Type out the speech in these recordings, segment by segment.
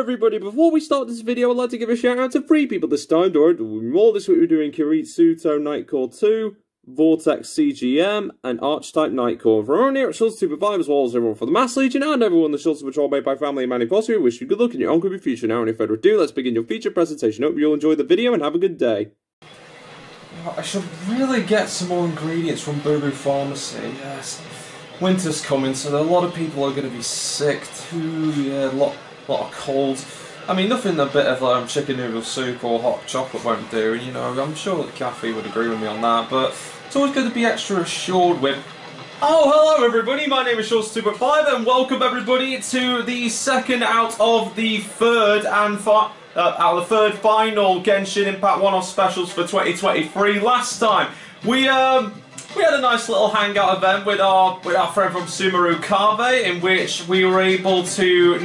everybody, before we start this video I'd like to give a shout out to 3 people this time. More this week we're doing Kirisuto Nightcore 2, VortexCGM, and ArcheTypeNightcore. For everyone here at SHOUTOUT 5, as well as everyone for the Mass Legion and everyone in the SHOUTOUT Patrol made by family and Manny Posse, we wish you good luck in your oncoming future. Now, any further ado, let's begin your feature presentation. Hope you'll enjoy the video and have a good day. I should really get some more ingredients from Bubu Pharmacy. Yes, winter's coming, so a lot of people are going to be sick too. Yeah, a lot of colds. I mean, nothing a bit of chicken noodle soup or hot chocolate won't do. You know, I'm sure that Kathy would agree with me on that. But it's always good to be extra assured with. Oh, hello everybody. My name is SHOUTOUT 5, and welcome everybody to the second out of the third final Genshin-Impact one-off specials for 2023. Last time we had a nice little hangout event with our friend from Sumeru Kave, in which we were able to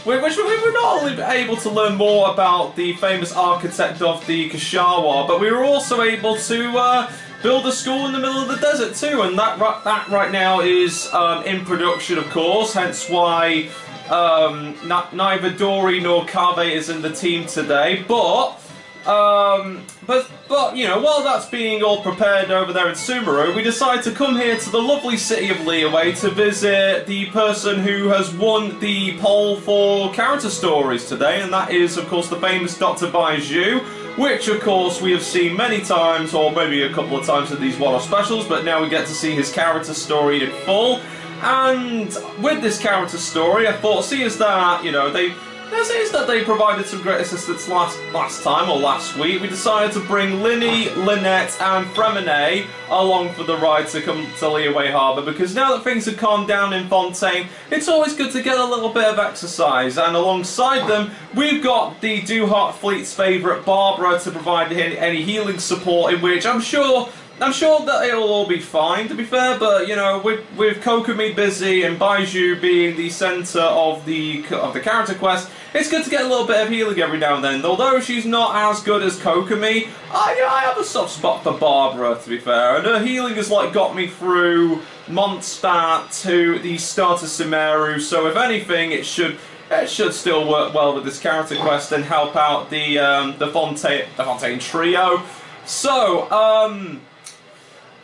we were not only able to learn more about the famous architect of the Kashawa, but we were also able to build a school in the middle of the desert too, and that right now is in production, of course. Hence why neither Dory nor Kave is in the team today. But you know, while that's being all prepared over there in Sumeru, we decided to come here to the lovely city of Liyue to visit the person who has won the poll for character stories today, and that is, of course, the famous Dr. Baizhu, which, of course, we have seen many times, or maybe a couple of times in these one-off specials, but now we get to see his character story in full. And with this character story, I thought, seeing as that, you know, they provided some great assistance last time, or last week, we decided to bring Linny, Lynette, and Fremine along for the ride to come to Liyue Harbour, because now that things have calmed down in Fontaine, it's always good to get a little bit of exercise, and alongside them, we've got the Duhart Fleet's favourite Barbara to provide any healing support, in which I'm sure that it'll all be fine, to be fair, but, you know, with Kokomi busy and Baizhu being the centre of the character quest, it's good to get a little bit of healing every now and then. Although she's not as good as Kokomi, I have a soft spot for Barbara, to be fair, and her healing has, like, got me through Mondstadt to the start of Sumeru, so if anything, it should still work well with this character quest and help out the Fontaine trio. So,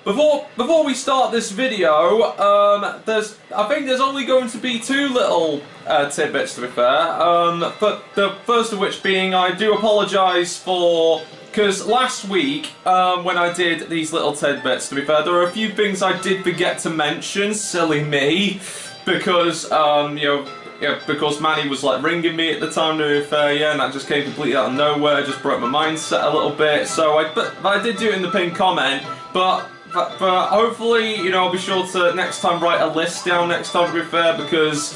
Before we start this video, I think there's only going to be 2 little tidbits, to be fair. But the first of which being, I do apologise for, because last week when I did these little tidbits, to be fair, there were a few things I did forget to mention. Silly me, because because Manny was like ringing me at the time, to be fair, yeah, and that just came completely out of nowhere. Just broke my mindset a little bit. So I did do it in the pinned comment, but hopefully, you know, I'll be sure to next time write a list down next time, to be fair, because,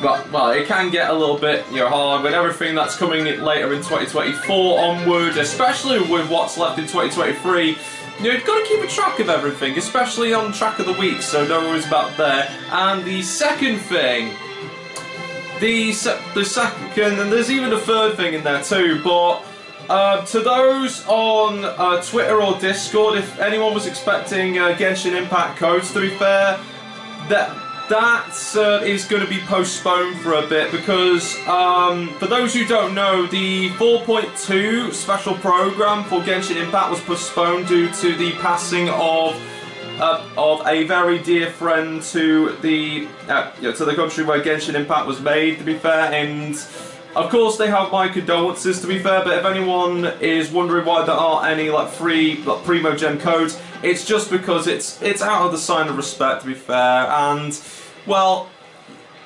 well, it can get a little bit, you know, hard with everything that's coming later in 2024 onward, especially with what's left in 2023. You know, you've got to keep a track of everything, especially on track of the week, so no worries about there. And the second thing, the second, and there's even a third thing in there too, but to those on Twitter or Discord, if anyone was expecting Genshin-Impact codes, to be fair, that is going to be postponed for a bit, because for those who don't know, the 4.2 special program for Genshin-Impact was postponed due to the passing of a very dear friend to the country where Genshin-Impact was made, to be fair, and of course they have my condolences, to be fair, but if anyone is wondering why there aren't any free Primo-Gen codes, it's just because it's out of the sign of respect, to be fair, and, well,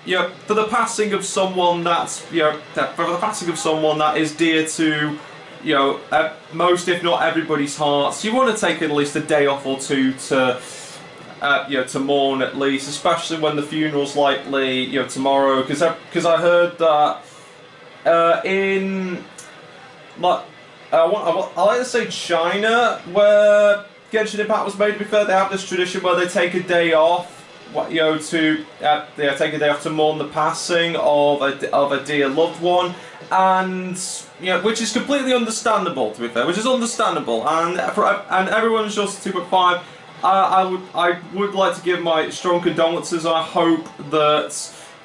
yeah, for the passing of someone that's, for the passing of someone that is dear to, most if not everybody's hearts, you want to take at least a day off or two to to mourn, at least, especially when the funeral's likely, tomorrow, because I heard that in, I like to say China, where Genshin-Impact was made, to be fair, they have this tradition where they take a day off, to take a day off to mourn the passing of a dear loved one, and which is completely understandable, to be fair, which is understandable, and everyone in SHOUTOUT 2.5, I would like to give my strong condolences. I hope that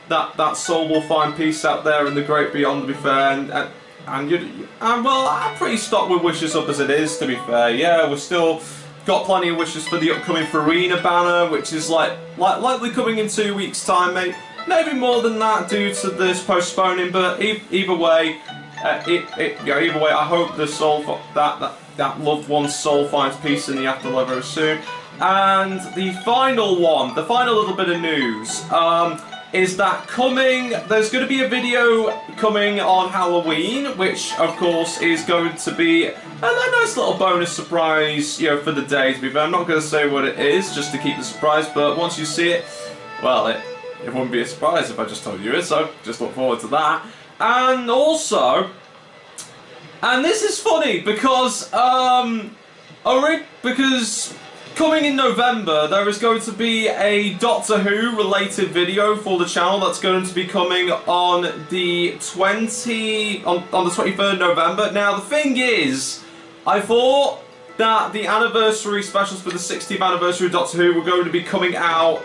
that soul will find peace out there in the great beyond, to be fair, and well, I'm pretty stocked with wishes up as it is, to be fair. Yeah, we're still got plenty of wishes for the upcoming Farina banner, which is likely coming in 2 weeks' time, mate. Maybe more than that due to this postponing, but either way, either way, I hope the soul that loved one's soul finds peace in the afterlife very soon. And the final one, the final little bit of news, is that there's going to be a video coming on Halloween, which of course is going to be a nice little bonus surprise, you know, for the day, to be fair. I'm not going to say what it is, just to keep the surprise, but once you see it, well, it wouldn't be a surprise if I just told you it, so just look forward to that. And also, and this is funny, because, coming in November, there is going to be a Doctor Who related video for the channel that's going to be coming on the 23rd November. Now, the thing is, I thought that the anniversary specials for the 60th anniversary of Doctor Who were going to be coming out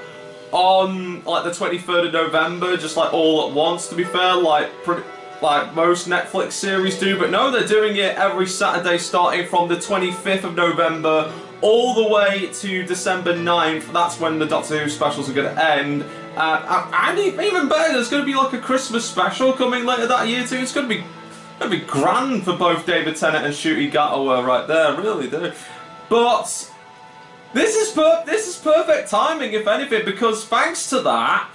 on, like, the 23rd of November, just, like, all at once, to be fair, like most Netflix series do. But no, they're doing it every Saturday starting from the 25th of November all the way to December 9th. That's when the Doctor Who specials are going to end. And even better, there's going to be like a Christmas special coming later that year too. It's going to be grand for both David Tennant and Ncuti Gatwa right there, really, dude. But this is perfect timing, if anything, because thanks to that,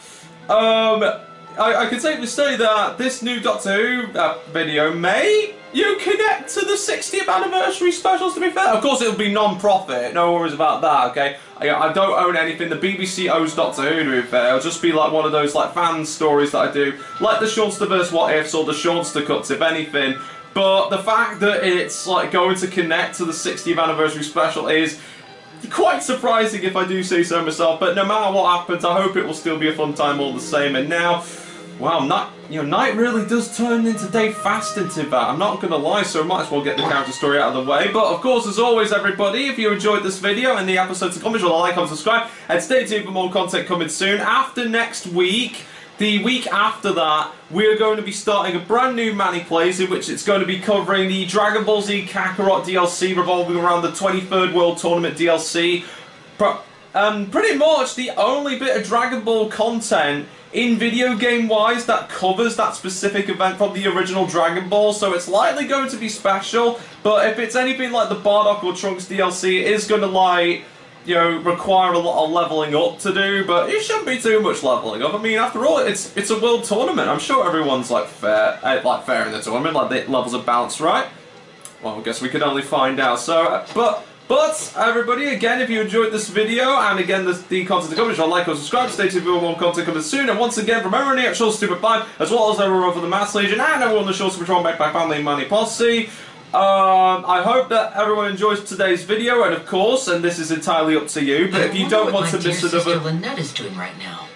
I can safely say that this new Doctor Who video may connect to the 60th anniversary specials, to be fair. Of course, it'll be non-profit, no worries about that, okay? I don't own anything. The BBC owes Doctor Who, to be fair. It'll just be like one of those like fan stories that I do, like the Seanster vs. What Ifs or the Seanster cuts, if anything. But the fact that it's like going to connect to the 60th anniversary special is quite surprising, if I do say so myself. But no matter what happens, I hope it will still be a fun time all the same. And now, wow, night really does turn into day fast into that. I'm not going to lie, so I might as well get the character story out of the way. But of course, as always, everybody, if you enjoyed this video and the episode to come, be sure to like, comment, subscribe, and stay tuned for more content coming soon. After next week, the week after that, we're going to be starting a brand new Manny Plays, in which it's going to be covering the Dragon Ball Z Kakarot DLC revolving around the 23rd World Tournament DLC. Pretty much the only bit of Dragon Ball content in video game wise that covers that specific event from the original Dragon Ball, so it's likely going to be special. But if it's anything like the Bardock or Trunks DLC, it is going to, like, you know, require a lot of leveling up to do, but it shouldn't be too much leveling up. I mean, after all, it's a world tournament. I'm sure everyone's like fair in the tournament, like the levels are balanced, right? Well, I guess we could only find out. So, but everybody, again, if you enjoyed this video, and again the content to come, be sure to like or subscribe, stay tuned for more content coming soon. And once again, from everyone here at SHOUTOUT, as well as everyone for the Mass Legion and everyone on the Short Patrol Backpack Family and Money Posse, I hope that everyone enjoys today's video, and of course, and this is entirely up to you, but if you don't want to miss another... Lynette is doing right now.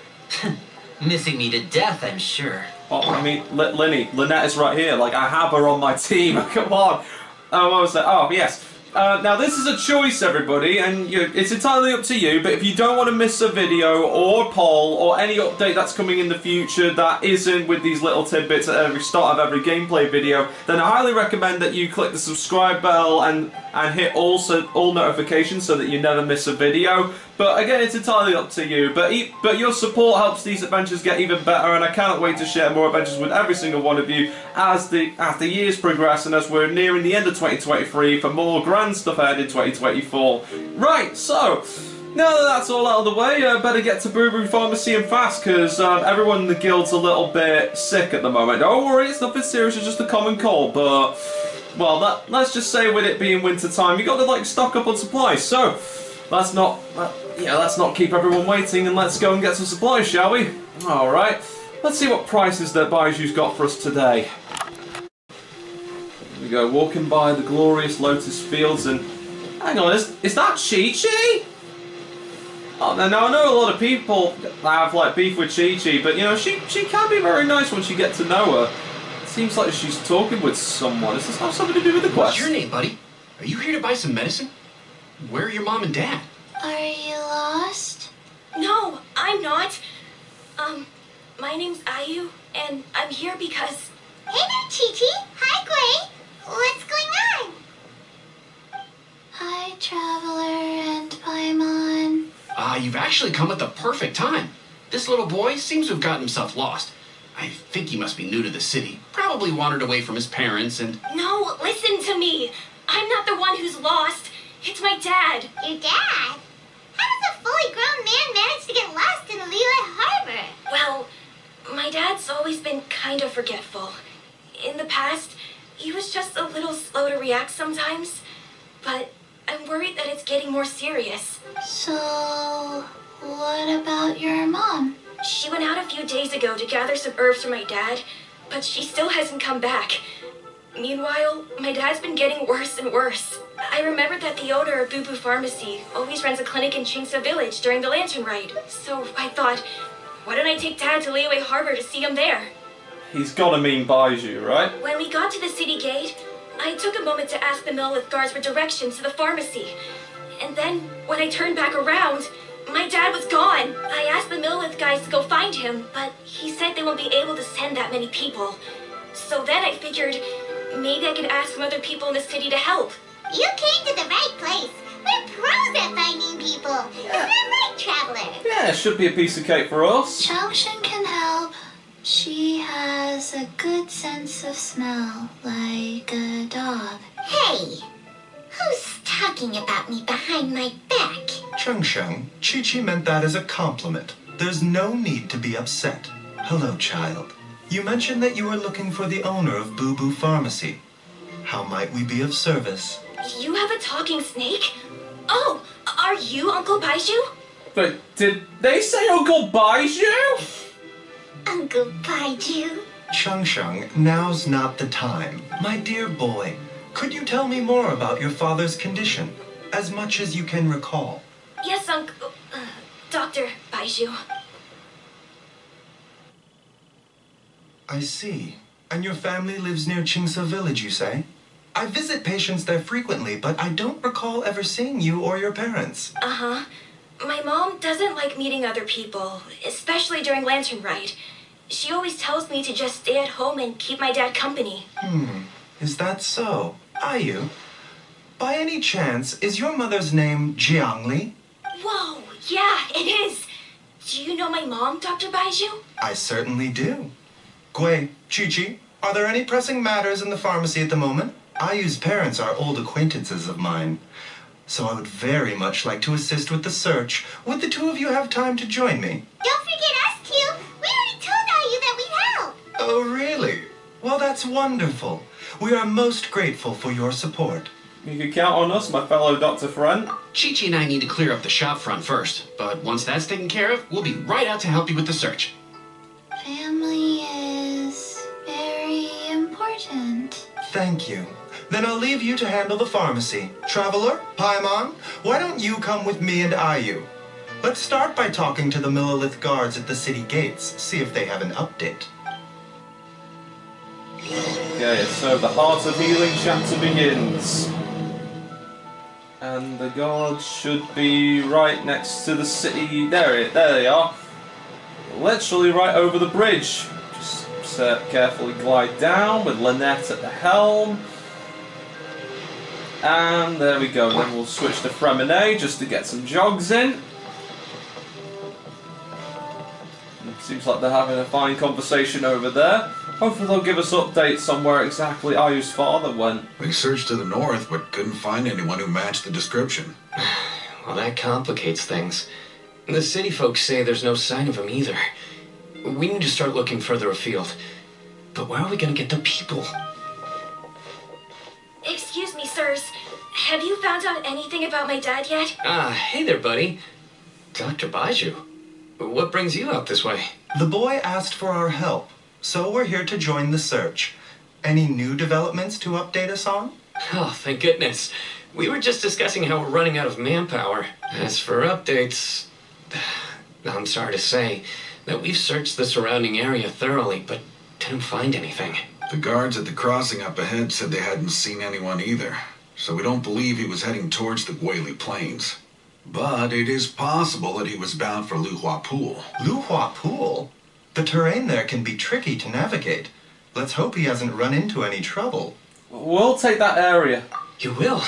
Missing me to death, I'm sure. Oh, I mean, Lynette is right here. Like, I have her on my team. Come on. What was that? Oh, yes. Now, this is a choice, everybody, and it's entirely up to you, but if you don't want to miss a video or poll or any update that's coming in the future that isn't with these little tidbits at every start of every gameplay video, then I highly recommend that you click the subscribe bell and hit all notifications so that you never miss a video. But again, it's entirely up to you, but your support helps these adventures get even better, and I cannot wait to share more adventures with every single one of you as the years progress and as we're nearing the end of 2023 for more grand stuff ahead in 2024. Right, so now that that's all out of the way, better get to Bubu Pharmacy and fast, because everyone in the guild's a little bit sick at the moment. Don't worry, it's nothing serious, it's just a common cold, but, well, let's just say with it being winter time, you got to, like, stock up on supplies. So let's not keep everyone waiting, and let's go and get some supplies, shall we? Alright, let's see what prices that Baizhu's got for us today. Here we go, walking by the glorious lotus fields, and hang on, is that Qiqi? Oh, now I know a lot of people have like beef with Qiqi, but you know, she can be very nice once you get to know her. It seems like she's talking with someone. Does this have something to do with the quest? What's your name, buddy? Are you here to buy some medicine? Where are your mom and dad? Are you lost? No, I'm not. My name's Ayu, and I'm here because... Hey there, Qiqi. Hi, Gui. What's going on? Hi, Traveler and Paimon. You've actually come at the perfect time. This little boy seems to have gotten himself lost. I think he must be new to the city. Probably wandered away from his parents and... No, listen to me. I'm not the one who's lost. It's my dad. Your dad? How does a fully grown man manage to get lost in Liyue Harbour? Well, my dad's always been kind of forgetful. In the past, he was just a little slow to react sometimes. But I'm worried that it's getting more serious. So, what about your mom? She went out a few days ago to gather some herbs for my dad, but she still hasn't come back. Meanwhile, my dad's been getting worse and worse. I remembered that the owner of Bubu Pharmacy always runs a clinic in Changsheng village during the lantern ride. So I thought, why don't I take Dad to Liyue Harbour to see him there? He's gotta mean Baizhu, right? When we got to the city gate, I took a moment to ask the Millith guards for directions to the pharmacy. And then, when I turned back around, my dad was gone. I asked the Millith guys to go find him, but he said they won't be able to send that many people. So then I figured, maybe I could ask some other people in the city to help. You came to the right place. We're pros at finding people. Isn't that right, Traveler? Yeah, it should be a piece of cake for us. Changsheng can help. She has a good sense of smell, like a dog. Hey, who's talking about me behind my back? Changsheng, Qiqi meant that as a compliment. There's no need to be upset. Hello, child. You mentioned that you were looking for the owner of Bubu Pharmacy. How might we be of service? You have a talking snake? Oh, are you Uncle Baizhu? But did they say Uncle Baizhu? Uncle Baizhu? Changsheng, now's not the time. My dear boy, could you tell me more about your father's condition? As much as you can recall. Yes, Uncle... Dr. Baizhu. I see. And your family lives near Chingsa village, you say? I visit patients there frequently, but I don't recall ever seeing you or your parents. Uh-huh. My mom doesn't like meeting other people, especially during Lantern Ride. She always tells me to just stay at home and keep my dad company. Is that so? Ayu, by any chance, is your mother's name Jiangli? Whoa, yeah, it is. Do you know my mom, Dr. Baizhu? I certainly do. Gui, Qiqi, are there any pressing matters in the pharmacy at the moment? Ayu's parents are old acquaintances of mine, so I would very much like to assist with the search. Would the two of you have time to join me? Don't forget us two. We already told Ayu that we'd help. Oh, really? Well, that's wonderful. We are most grateful for your support. You can count on us, my fellow doctor friend. Qiqi and I need to clear up the shop front first, but once that's taken care of, we'll be right out to help you with the search. Family is very important. Thank you. Then I'll leave you to handle the pharmacy. Traveler, Paimon, why don't you come with me and Ayu? Let's start by talking to the Millith guards at the city gates, see if they have an update. Okay, so the Heart of Healing chapter begins. And the guards should be right next to the city. There they are. Literally right over the bridge. Just carefully glide down with Lynette at the helm. And there we go. Then we'll switch to Fremine just to get some jogs in. Seems like they're having a fine conversation over there. Hopefully they'll give us updates on where exactly Ayu's father went. We searched to the north, but couldn't find anyone who matched the description. Well, that complicates things. The city folks say there's no sign of him either. We need to start looking further afield. But where are we going to get the people? Excuse me, sirs. Have you found out anything about my dad yet? Hey there, buddy. Dr. Baizhu. What brings you out this way? The boy asked for our help, so we're here to join the search. Any new developments to update us on? Oh, thank goodness. We were just discussing how we're running out of manpower. As for updates, I'm sorry to say that we've searched the surrounding area thoroughly, but didn't find anything. The guards at the crossing up ahead said they hadn't seen anyone either, so we don't believe he was heading towards the Guili Plains. But it is possible that he was bound for Luhua Pool. Luhua Pool? The terrain there can be tricky to navigate. Let's hope he hasn't run into any trouble. We'll take that area. You will?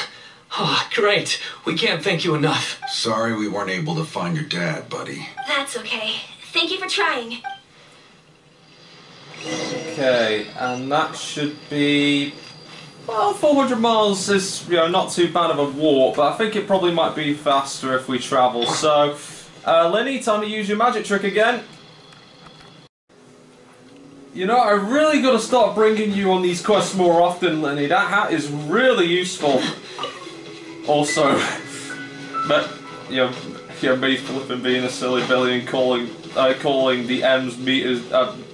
Oh, great. We can't thank you enough. Sorry we weren't able to find your dad, buddy. That's okay. Thank you for trying. Okay, and that should be... Well, 400 miles is, not too bad of a walk, but I think it probably might be faster if we travel. So, Lenny, time to use your magic trick again. I really got to start bringing you on these quests more often, Lenny. That hat is really useful. Also, but me flipping being a silly Billy and calling the M's meters,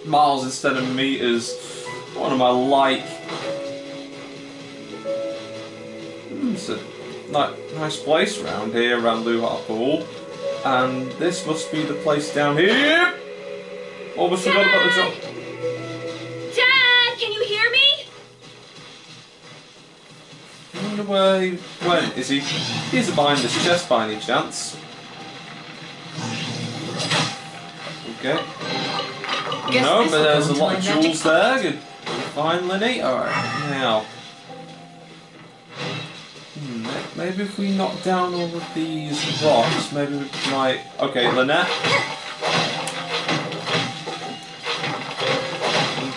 miles instead of meters. What am I like? It's a nice place around here, around Liyue Harbour, and this must be the place down here. Almost forgot about the job. Dad, can you hear me? I wonder where he went. Is he? He isn't behind this chest by any chance? Okay. No, but there's a lot of jewels there. Good. Fine, Lenny. Alright, now. Maybe if we knock down all of these rocks, maybe we might... Okay, Lynette.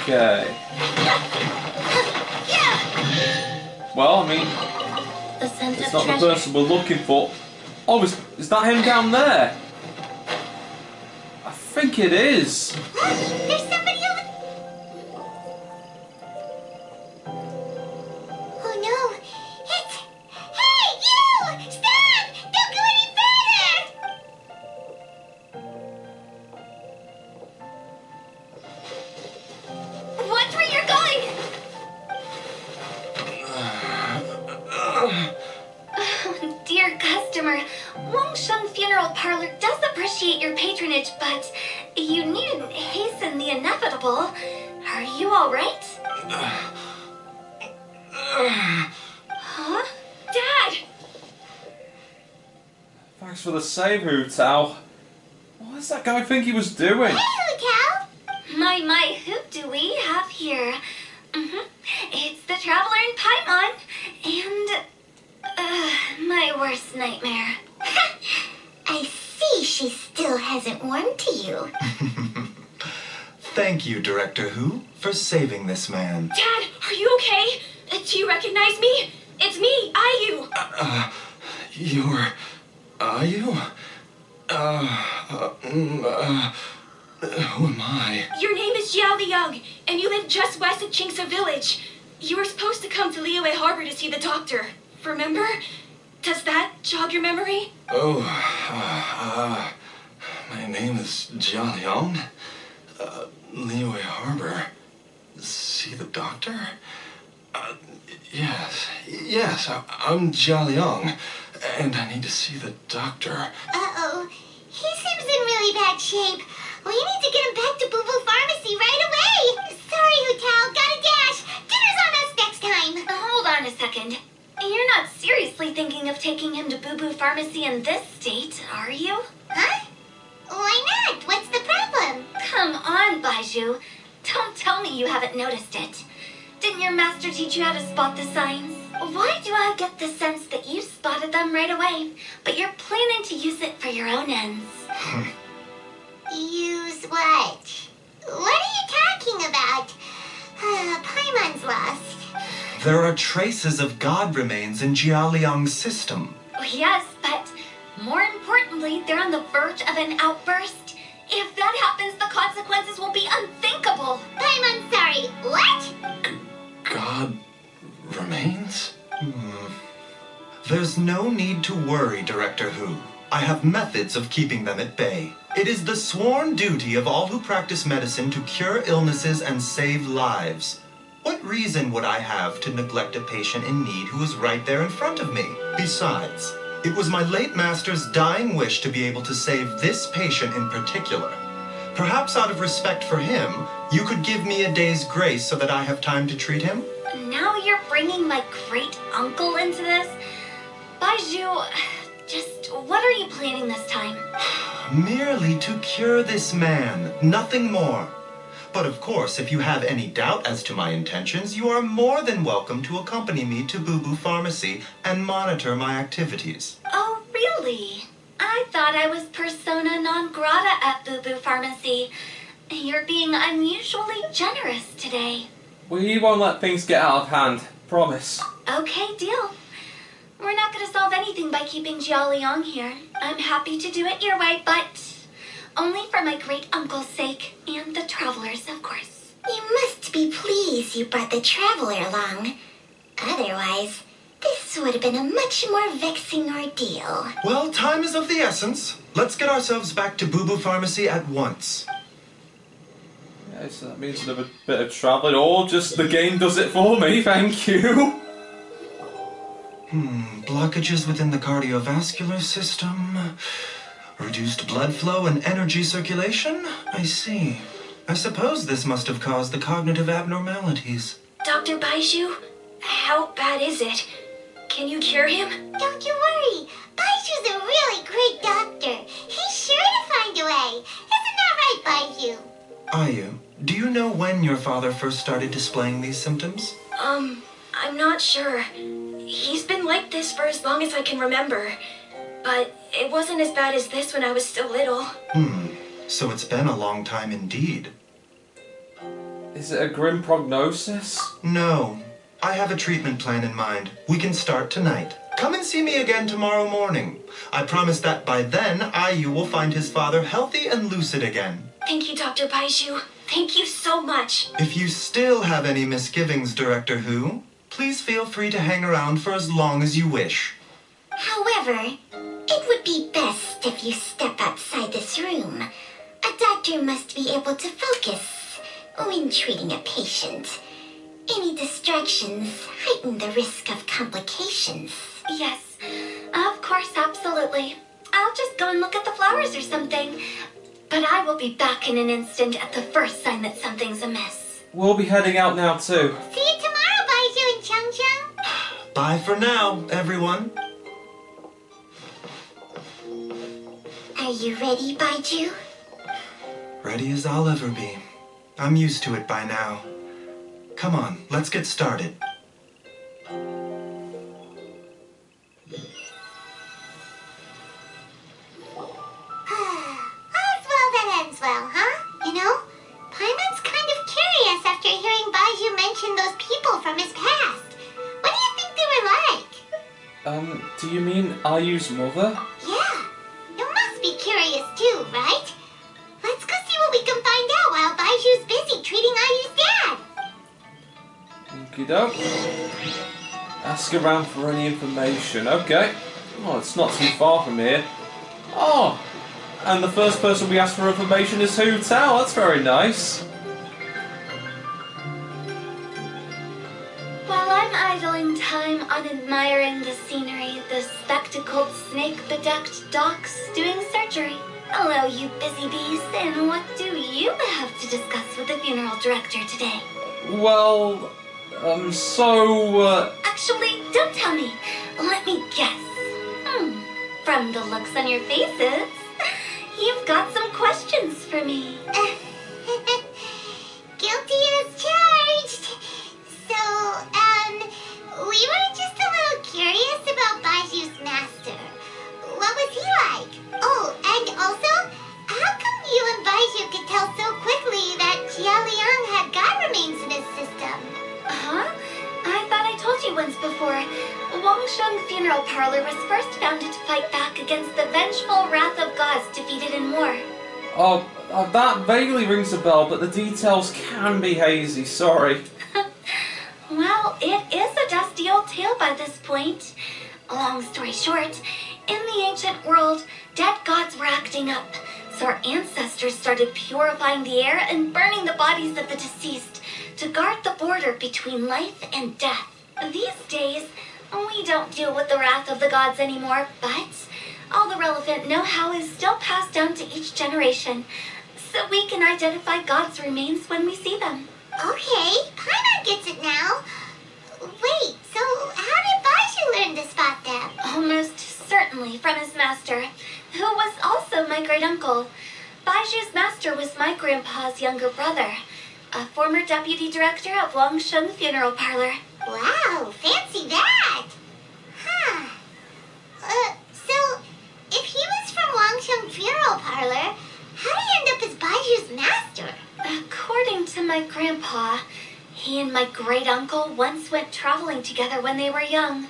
Okay. Well, I mean, it's not the person we're looking for. Oh, is that him down there? I think it is. There's somebody over... Oh no! It's... Hey, you! Stop! Don't go any further! Watch where you're going! Oh, dear customer, Wangsheng Funeral Parlor does appreciate your patronage, but you needn't hasten the inevitable. Are you all right? Huh? Dad! Thanks for the save, Hu-Tao. What does that guy think he was doing? Hey, Hu-Tao! My, who do we have here? It's the Traveler in Paimon, and, my worst nightmare. I see she still hasn't warmed to you. Thank you, Director Hu, for saving this man. Dad, are you okay? Do you recognize me? It's me, Ayu. You're... Ayu? Who am I? Your name is Jiao Liang, and you live just west of Changsheng village. You were supposed to come to Liyue Harbour to see the doctor. Remember? Does that jog your memory? Oh, my name is Jia Liang. Liyue Harbour. See the doctor? Yes, I'm Jia Liang, and I need to see the doctor. Uh-oh. He seems in really bad shape. We need to get him back to Bubu Pharmacy right away. Sorry, Hu-Tao. Gotta dash. Dinner's on us next time. Hold on a second. You're not seriously thinking of taking him to Bubu Pharmacy in this state, are you? Huh? Why not? What's the problem? Come on, Baizhu. Don't tell me you haven't noticed it. Didn't your master teach you how to spot the signs? Why do I get the sense that you spotted them right away, but you're planning to use it for your own ends? Use what? What are you talking about? Paimon's lost. There are traces of god remains in Jia Liang's system. Yes, but more importantly, they're on the verge of an outburst. If that happens, the consequences will be unthinkable. Paimon, sorry. What? God remains? There's no need to worry, Director Hu. I have methods of keeping them at bay. It is the sworn duty of all who practice medicine to cure illnesses and save lives. What reason would I have to neglect a patient in need who is right there in front of me? Besides, it was my late master's dying wish to be able to save this patient in particular. Perhaps out of respect for him, you could give me a day's grace so that I have time to treat him? Now you're bringing my great-uncle into this? Baizhu, just what are you planning this time? Merely to cure this man, nothing more. But of course, if you have any doubt as to my intentions, you are more than welcome to accompany me to Bubu Pharmacy and monitor my activities. Oh, really? I thought I was persona non grata at Bubu Pharmacy. You're being unusually generous today. We won't let things get out of hand. Promise. Okay, deal. We're not going to solve anything by keeping Jialiang here. I'm happy to do it your way, but only for my great-uncle's sake and the travelers, of course. You must be pleased you brought the traveler along. Otherwise, this would have been a much more vexing ordeal. Well, time is of the essence. Let's get ourselves back to Bubu Pharmacy at once. Yeah, so that means another bit of travelling, or just the game does it for me, thank you. Blockages within the cardiovascular system, reduced blood flow and energy circulation? I see. I suppose this must have caused the cognitive abnormalities. Dr. Baizhu, how bad is it? Can you cure him? Don't you worry. Baizhu's a really great doctor. He's sure to find a way. Isn't that right, Baizhu? Ayu, do you know when your father first started displaying these symptoms? I'm not sure. He's been like this for as long as I can remember. But it wasn't as bad as this when I was still little. So it's been a long time indeed. Is it a grim prognosis? No. I have a treatment plan in mind. We can start tonight. Come and see me again tomorrow morning. I promise that by then, Ayu will find his father healthy and lucid again. Thank you, Dr. Baizhu. Thank you so much. If you still have any misgivings, Director Who, please feel free to hang around for as long as you wish. However, it would be best if you step outside this room. A doctor must be able to focus when treating a patient. Any distractions heighten the risk of complications. Yes, of course, absolutely. I'll just go and look at the flowers or something. But I will be back in an instant at the first sign that something's amiss. We'll be heading out now too. See you tomorrow, Baizhu and Changsheng. Bye for now, everyone. Are you ready, Baizhu? Ready as I'll ever be. I'm used to it by now. Come on, let's get started. All's well that ends well, huh? You know, Paimon's kind of curious after hearing Baizhu mention those people from his past. What do you think they were like? Do you mean Ayu's mother? Yeah, you must be curious too, right? Let's go see what we can find out while Baizhu's busy treating Ayu's dad. Okey-doke. Ask around for any information. Okay. Oh, it's not too far from here. Oh! And the first person we ask for information is SHOUTOUT. That's very nice. While I'm idling time on admiring the scenery, the spectacled snake-bedecked docs doing surgery. Hello, you busy bees, and what do you have to discuss with the funeral director today? Well, Actually, don't tell me. Let me guess. From the looks on your faces, you've got some questions for me. Guilty as charged. So, we were just a little curious about Baizhu's master. What was he like? Oh, and also, how come you and Baizhu could tell so quickly that Jialiang had god remains in his system? Huh? I thought I told you once before. Wangsheng Funeral Parlor was first founded to fight back against the vengeful wrath of gods defeated in war. Oh, that vaguely rings a bell, but the details can be hazy, sorry. Well, it is a dusty old tale by this point. Long story short, in the ancient world, dead gods were acting up, so our ancestors started purifying the air and burning the bodies of the deceased to guard the border between life and death. These days, we don't deal with the wrath of the gods anymore, but all the relevant know-how is still passed down to each generation, so we can identify gods' remains when we see them. Okay, Paimon gets it now. Wait, so how did Baizhu learn to spot them? Almost certainly certainly from his master, who was also my great-uncle. Baizhu's master was my grandpa's younger brother, a former deputy director of Changsheng Funeral Parlor. Wow, fancy that! Huh. So, if he was from Changsheng Funeral Parlor, how did he end up as Baizhu's master? According to my grandpa, he and my great-uncle once went traveling together when they were young.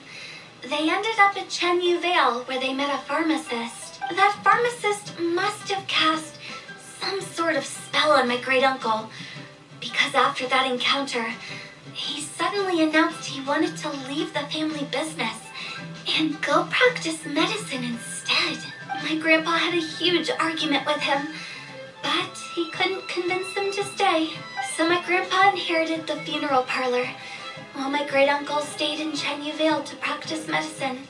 They ended up at Chenyu Vale, where they met a pharmacist. That pharmacist must have cast some sort of spell on my great-uncle, because after that encounter, he suddenly announced he wanted to leave the family business and go practice medicine instead. My grandpa had a huge argument with him, but he couldn't convince him to stay. So my grandpa inherited the funeral parlor, while my great-uncle stayed in Chenyu Vale to practice medicine.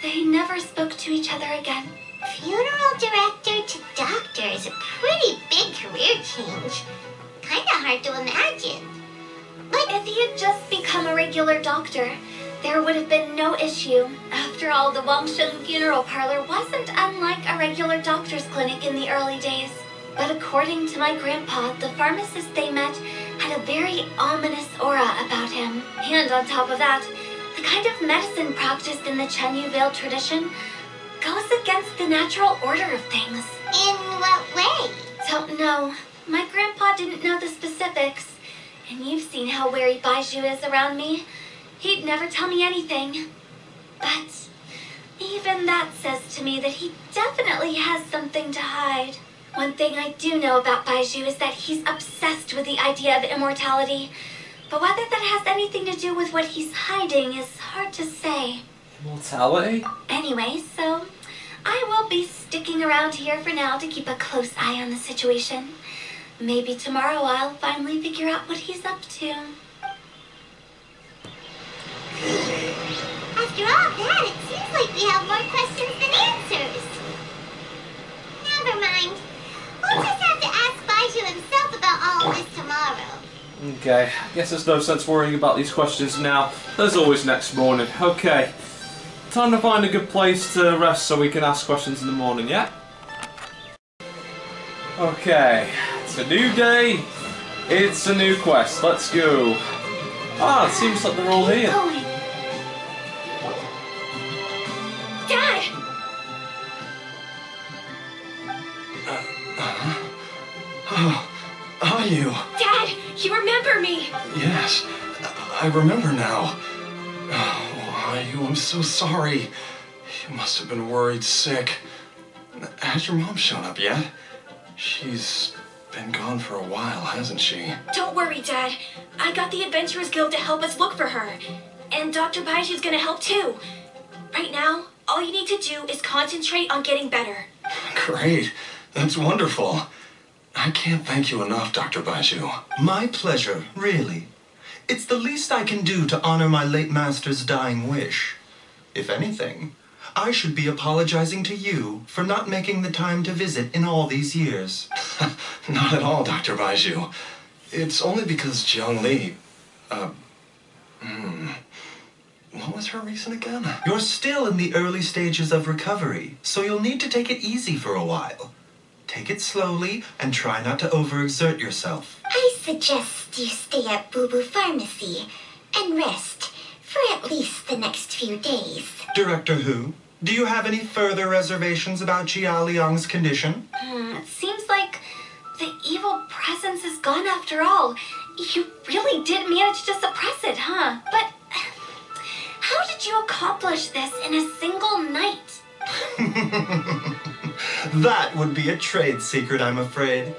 They never spoke to each other again. Funeral director to doctor is a pretty big career change. Kinda hard to imagine. But if he had just become a regular doctor, there would have been no issue. After all, the Changsheng Funeral Parlor wasn't unlike a regular doctor's clinic in the early days. But according to my grandpa, the pharmacist they met had a very ominous aura about him. And on top of that, the kind of medicine practiced in the Chenyu Vale tradition goes against the natural order of things. In what way? Don't know. My grandpa didn't know the specifics. And you've seen how wary Baizhu is around me. He'd never tell me anything. But even that says to me that he definitely has something to hide. One thing I do know about Baizhu is that he's obsessed with the idea of immortality. But whether that has anything to do with what he's hiding is hard to say. Immortality? Anyway, so I will be sticking around here for now to keep a close eye on the situation. Maybe tomorrow I'll finally figure out what he's up to. After all that, it seems like we have more questions than answers. Never mind. We'll just have to ask Baizhu himself about all of this tomorrow. Okay, I guess there's no sense worrying about these questions now. There's always next morning. Okay, time to find a good place to rest so we can ask questions in the morning, yeah? Okay, it's a new day, it's a new quest, let's go. Ah, it seems like they're all here. Dad! Oh, are you? Dad, you remember me! Yes, I remember now. Oh, are you? I'm so sorry. You must have been worried sick. Has your mom shown up yet? She's been gone for a while, hasn't she? Don't worry, Dad. I got the Adventurers Guild to help us look for her. And Dr. Baizhu's gonna help too. Right now, all you need to do is concentrate on getting better. Great. That's wonderful. I can't thank you enough, Dr. Baizhu. My pleasure, really. It's the least I can do to honor my late master's dying wish. If anything, I should be apologizing to you for not making the time to visit in all these years. Not at all, Dr. Baizhu. It's only because Jiang Li... What was her reason again? You're still in the early stages of recovery, so you'll need to take it easy for a while. Take it slowly and try not to overexert yourself. I suggest you stay at Bubu Pharmacy and rest for at least the next few days. Director Hu, do you have any further reservations about Jia Liang's condition? It seems like the evil presence is gone after all. You really did manage to suppress it, huh? But how did you accomplish this in a single night? That would be a trade secret, I'm afraid.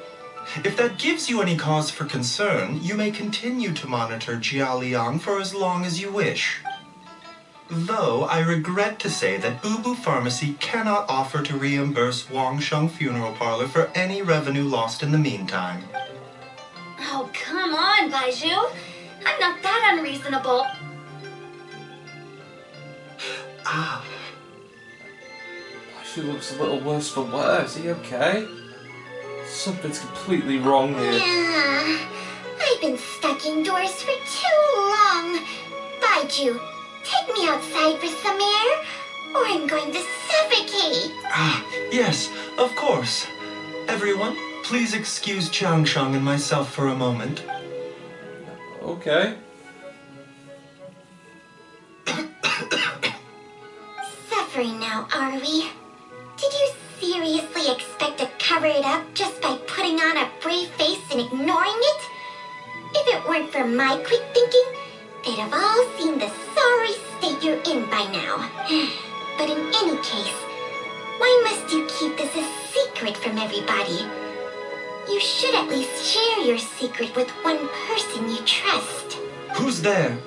If that gives you any cause for concern, you may continue to monitor Jia Liang for as long as you wish. Though I regret to say that Bubu Pharmacy cannot offer to reimburse Changsheng Funeral Parlor for any revenue lost in the meantime. Oh, come on, Baizhu. I'm not that unreasonable. She looks a little worse for wear. Is he okay? Something's completely wrong here. Yeah, I've been stuck indoors for too long. Baizhu, take me outside for some air. or I'm going to suffocate. Ah, yes, of course. Everyone, please excuse Changsheng and myself for a moment. Okay. Suffering now, are we? Did you seriously expect to cover it up just by putting on a brave face and ignoring it? If it weren't for my quick thinking, they'd have all seen the sorry state you're in by now. But in any case, why must you keep this a secret from everybody? You should at least share your secret with one person you trust. Who's there?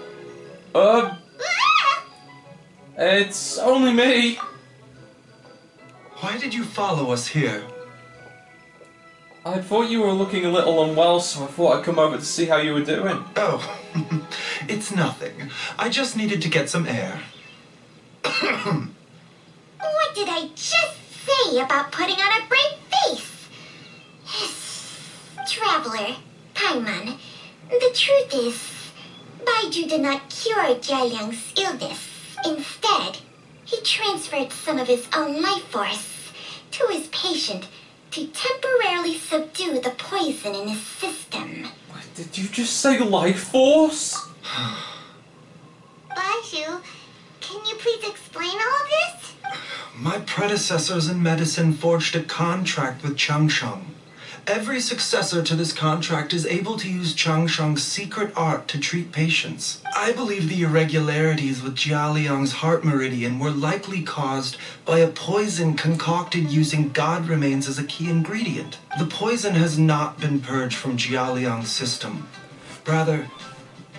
It's only me. Why did you follow us here? I thought you were looking a little unwell, so I thought I'd come over to see how you were doing. Oh, it's nothing. I just needed to get some air. What did I just say about putting on a brave face? Traveler, Paimon, the truth is, Baizhu did not cure Jialiang's illness. Instead, he transferred some of his own life force to his patient to temporarily subdue the poison in his system. Did you just say life force? Baizhu, can you please explain all this? My predecessors in medicine forged a contract with Changsheng. Every successor to this contract is able to use Changsheng's secret art to treat patients. I believe the irregularities with Jialiang's heart meridian were likely caused by a poison concocted using god remains as a key ingredient. The poison has not been purged from Jialiang's system. Rather,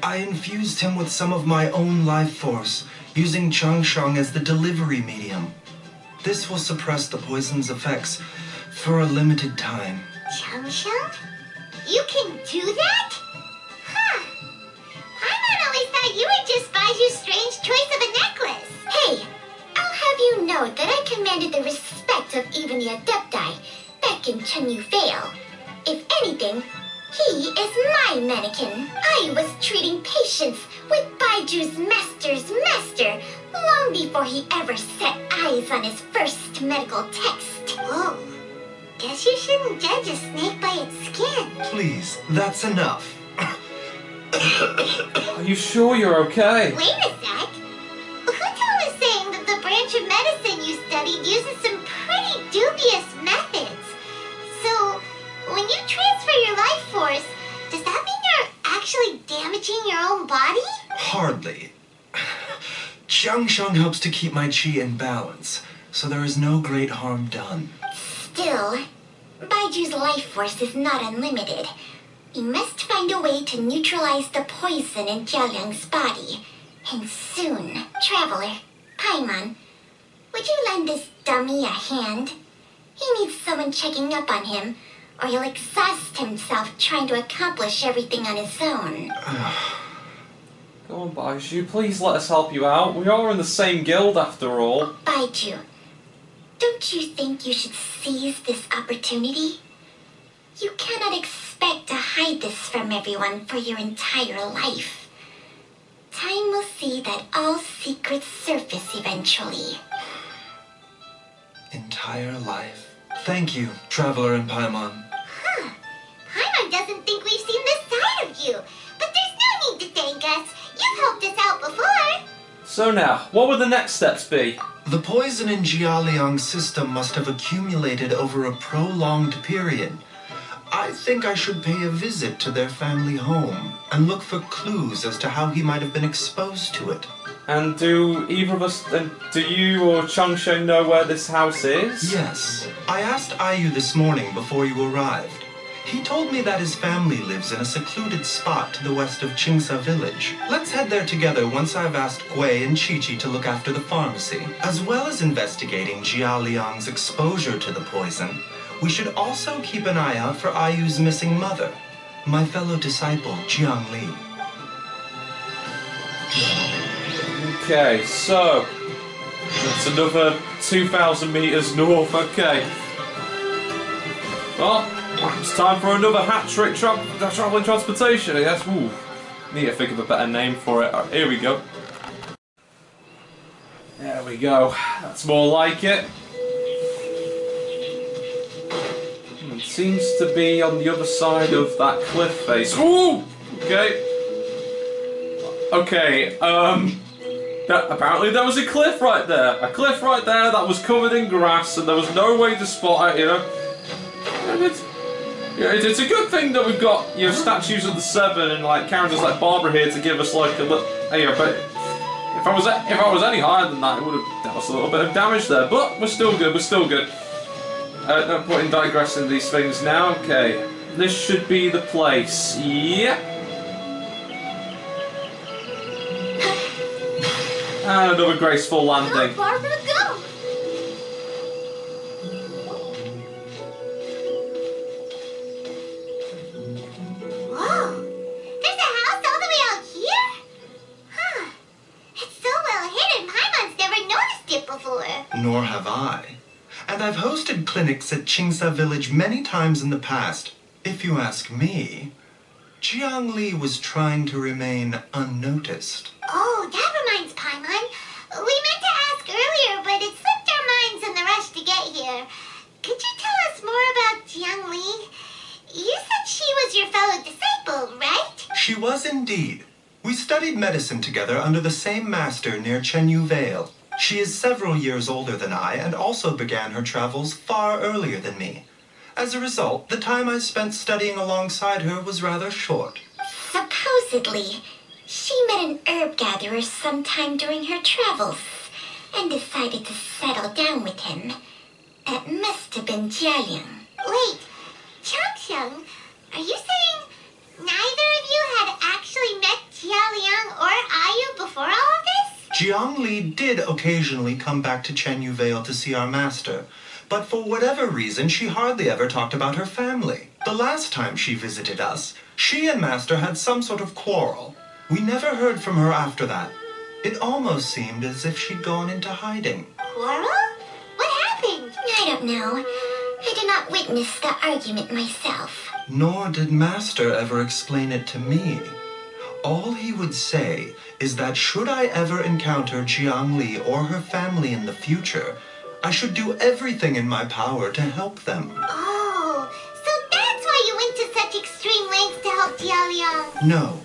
I infused him with some of my own life force, using Changsheng as the delivery medium. This will suppress the poison's effects for a limited time. Changsheng? You can do that? Huh. I always thought you were just Baizhu's strange choice of a necklace. Hey, I'll have you know that I commanded the respect of even the Adepti back in Chenyu Vale. If anything, he is my mannequin. I was treating patients with Baizhu's master's master long before he ever set eyes on his first medical text. Whoa. Guess you shouldn't judge a snake by its skin. Please, that's enough. Are you sure you're okay? Wait a sec. Huto was saying that the branch of medicine you studied uses some pretty dubious methods. So, when you transfer your life force, does that mean you're actually damaging your own body? Hardly. Changsheng helps to keep my chi in balance, so there is no great harm done. Still, Baiju's life force is not unlimited. We must find a way to neutralize the poison in Jialiang's body. And soon. Traveler, Paimon, would you lend this dummy a hand? He needs someone checking up on him, or he'll exhaust himself trying to accomplish everything on his own. Go on, Baizhu, please let us help you out. We are in the same guild after all. Baizhu, don't you think you should seize this opportunity? You cannot expect to hide this from everyone for your entire life. Time will see that all secrets surface eventually. Entire life. Thank you, Traveler and Paimon. Huh. Paimon doesn't think we've seen this side of you. But there's no need to thank us. You've helped us out before. So now, what would the next steps be? The poison in Jialiang's system must have accumulated over a prolonged period. I think I should pay a visit to their family home and look for clues as to how he might have been exposed to it. And do either of us, do you or Changsheng know where this house is? Yes. I asked Ayu this morning before you arrived. He told me that his family lives in a secluded spot to the west of Qingsa village. Let's head there together once I've asked Gui and Qiqi to look after the pharmacy. As well as investigating Jialiang's exposure to the poison, we should also keep an eye out for Ayu's missing mother, my fellow disciple, Jiang Li. Okay, so it's another 2,000 meters north. Okay. Well, it's time for another hat trick traveling transportation, I guess. Ooh, need to think of a better name for it. Here we go. There we go. That's more like it. It seems to be on the other side of that cliff face. Ooh! Okay. Okay, apparently there was a cliff right there. A cliff right there that was covered in grass and there was no way to spot it, you know. And it's a good thing that we've got, you know, statues of the Seven and like characters like Barbara here to give us like a little, you know, but if I was any higher than that, it would have done us a little bit of damage there. But we're still good, we're still good. No point in digressing these things now. Okay, this should be the place. Yeah. And another graceful landing. Go, Barbara, go! Whoa! There's a house all the way out here? Huh. It's so well hidden, Paimon's never noticed it before. Nor have I. And I've hosted clinics at Qingsa Village many times in the past. If you ask me, Jiangli was trying to remain unnoticed. Oh, that reminds Paimon. We meant to ask earlier, but it slipped our minds in the rush to get here. Could you tell us more about Jiangli? You said she was your fellow disciple, right? She was indeed. We studied medicine together under the same master near Chenyu Vale. She is several years older than I and also began her travels far earlier than me. As a result, the time I spent studying alongside her was rather short. Supposedly, she met an herb gatherer sometime during her travels and decided to settle down with him. It must have been Jiayang. Wait, Changsheng, are you saying neither of you had actually met Jialiang or Ayu before all of this? Jiangli did occasionally come back to Chenyu Vale to see our master, but for whatever reason, she hardly ever talked about her family. The last time she visited us, she and master had some sort of quarrel. We never heard from her after that. It almost seemed as if she'd gone into hiding. Quarrel? What happened? I don't know. I did not witness the argument myself. Nor did master ever explain it to me. All he would say is that should I ever encounter Jiangli or her family in the future, I should do everything in my power to help them. Oh, so that's why you went to such extreme lengths to help Jialiang. No.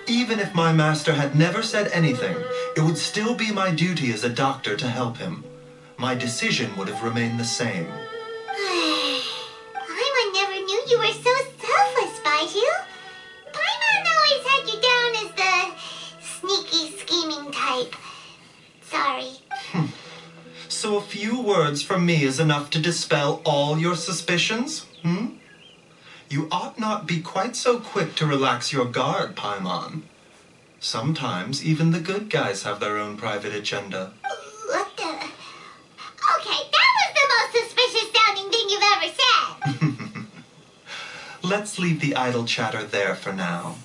Even if my master had never said anything, it would still be my duty as a doctor to help him. My decision would have remained the same. Paimon never knew you were so selfless, Baizhu. Paimon always had you down as the sneaky, scheming type. Sorry. So a few words from me is enough to dispel all your suspicions? You ought not be quite so quick to relax your guard, Paimon. Sometimes even the good guys have their own private agenda. What the? Okay, that was the most suspicious sounding thing you've ever said. Let's leave the idle chatter there for now.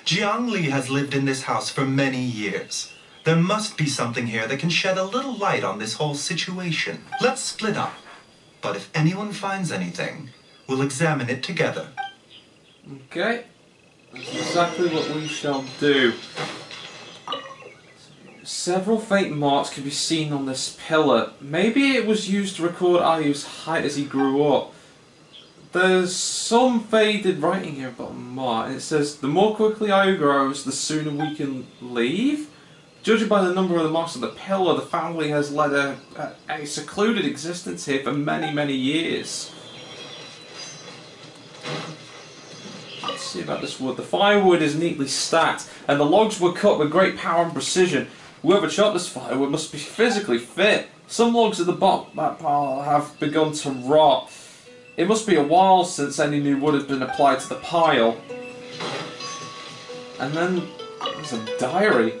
Jiangli has lived in this house for many years. There must be something here that can shed a little light on this whole situation. Let's split up. But if anyone finds anything, we'll examine it together. Okay. That's exactly what we shall do. Several faint marks can be seen on this pillar. Maybe it was used to record Ayu's height as he grew up. There's some faded writing here about Mark. It says, the more quickly Ayu grows, the sooner we can leave. Judging by the number of the marks on the pillar, the family has led a secluded existence here for many, many years. Let's see about this wood. The firewood is neatly stacked, and the logs were cut with great power and precision. Whoever chopped this firewood must be physically fit. Some logs at the bottom of that pile have begun to rot. It must be a while since any new wood has been applied to the pile. And then there's a diary.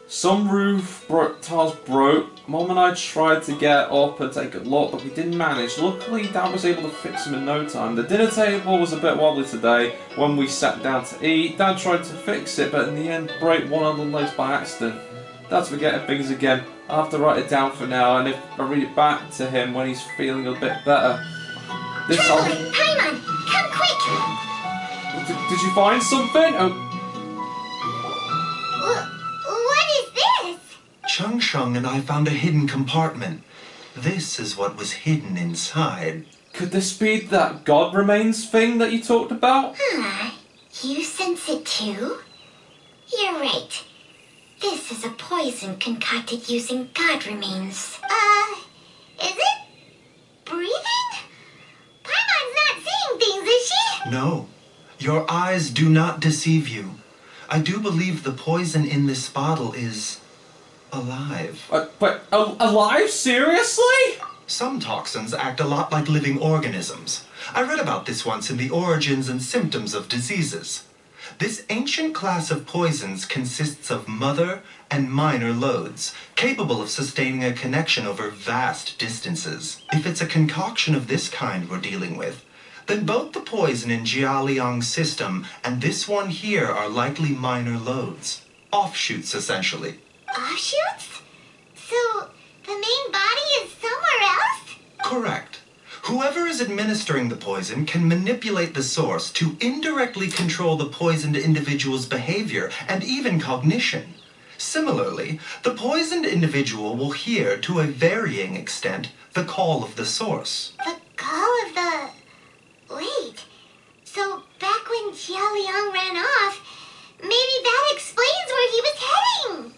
Some roof tiles broke. Mom and I tried to get up and take a look, but we didn't manage. Luckily, Dad was able to fix them in no time. The dinner table was a bit wobbly today when we sat down to eat. Dad tried to fix it, but in the end broke one of the legs by accident. Dad's forgetting things again. I'll have to write it down for now, and if I read it back to him when he's feeling a bit better. Paimon, come quick! Did you find something? Oh. What is this? Changsheng and I found a hidden compartment. This is what was hidden inside. Could this be that God remains thing that you talked about? You sense it too? You're right. This is a poison concocted using God remains. Is it? Breathing? Paimon's not seeing things, is she? No, your eyes do not deceive you. I do believe the poison in this bottle is alive. But alive? Seriously? Some toxins act a lot like living organisms. I read about this once in the Origins and Symptoms of Diseases. This ancient class of poisons consists of mother and minor loads, capable of sustaining a connection over vast distances. If it's a concoction of this kind we're dealing with, then both the poison in Jialiang's system and this one here are likely minor loads. Offshoots, essentially. Offshoots? So, the main body is somewhere else? Correct. Whoever is administering the poison can manipulate the source to indirectly control the poisoned individual's behavior and even cognition. Similarly, the poisoned individual will hear, to a varying extent, the call of the source. The call of the... Wait. So, back when Jialiang ran off, maybe that explains where he was heading!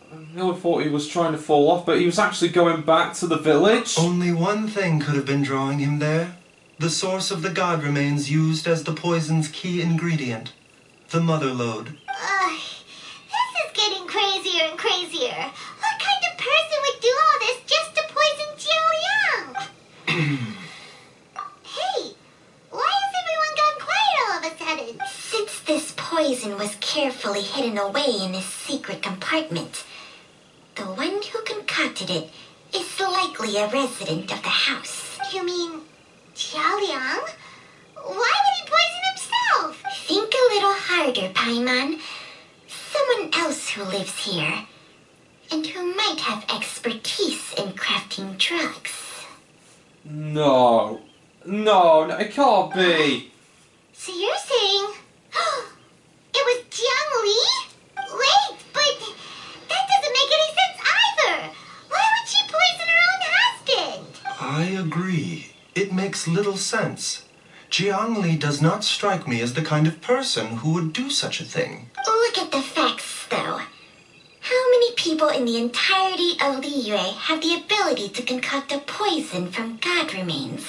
I really thought he was trying to fall off, but he was actually going back to the village. Only one thing could have been drawing him there. The source of the god remains used as the poison's key ingredient. The mother lode. This is getting crazier and crazier. What kind of person would do all this just to poison Jialiang? Hey, why has everyone gone quiet all of a sudden? Since this poison was carefully hidden away in a secret compartment, the one who concocted it is likely a resident of the house. You mean Jialiang? Why would he poison himself? Think a little harder, Paimon. Someone else who lives here, and who might have expertise in crafting drugs. No, it can't be. So you're saying it was Jiang Li? Wait, but that doesn't make any sense either. Why would she poison her own husband? I agree. It makes little sense. Jiang Li does not strike me as the kind of person who would do such a thing. Look at the facts, though. How many people in the entirety of Liyue have the ability to concoct a poison from god remains?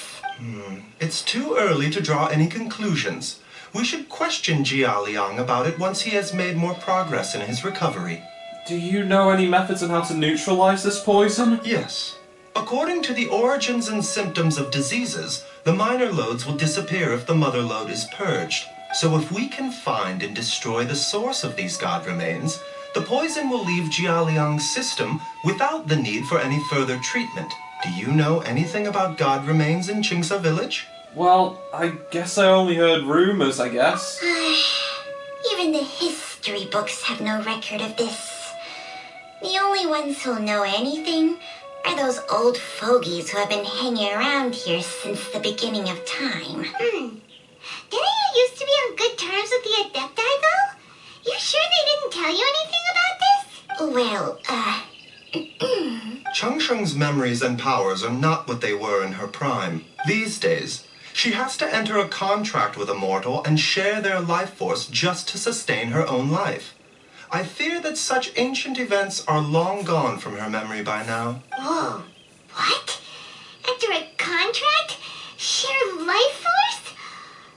It's too early to draw any conclusions. We should question Jialiang about it once he has made more progress in his recovery. Do you know any methods on how to neutralize this poison? Yes. According to the Origins and Symptoms of Diseases, the minor loads will disappear if the mother load is purged. So if we can find and destroy the source of these god remains, the poison will leave Jialiang's system without the need for any further treatment. Do you know anything about god remains in Qingsa village? Well, I guess I only heard rumors, I guess. Even the history books have no record of this. The only ones who'll know anything are those old fogies who have been hanging around here since the beginning of time. Didn't you used to be on good terms with the Adepti, though? You sure they didn't tell you anything about this? Well, Changsheng's memories and powers are not what they were in her prime. These days, she has to enter a contract with a mortal and share their life force just to sustain her own life. I fear that such ancient events are long gone from her memory by now. Whoa, what? Enter a contract? Share life force?